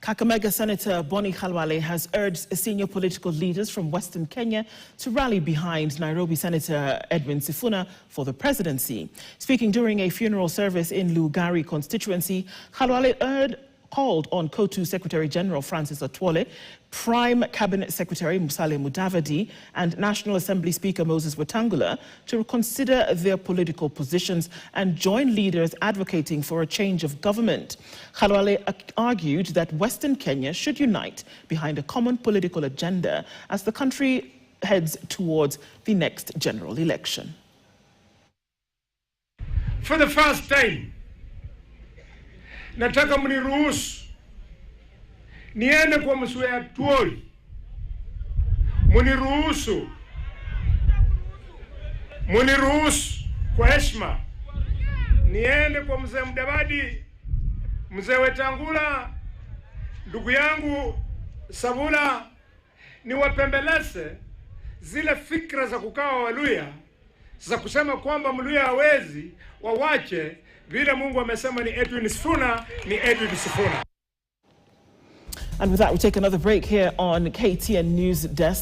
Kakamega Senator Boni Khalwale has urged senior political leaders from Western Kenya to rally behind Nairobi Senator Edwin Sifuna for the presidency. Speaking during a funeral service in Lugari constituency, Khalwale called on COTU Secretary General Francis Atwole, Prime Cabinet Secretary Musalia Mudavadi, and National Assembly Speaker Moses Wetangula to reconsider their political positions and join leaders advocating for a change of government. Khalwale argued that Western Kenya should unite behind a common political agenda as the country heads towards the next general election. For the first time, nataka mniruhusu niende kwa mzee Atwole, mniruhusu kwa heshima niende kwa mzee Mudavadi, mzee Wetangula, ndugu yangu Sabula, niwapembeleze zile fikra za kukawa Waluya za kusema kwamba Mluya hawezi, wawache vile Mungu amesema ni Edwin Sifuna, ni Edwin Sifuna. And with that, we take another break here on KTN News Desk.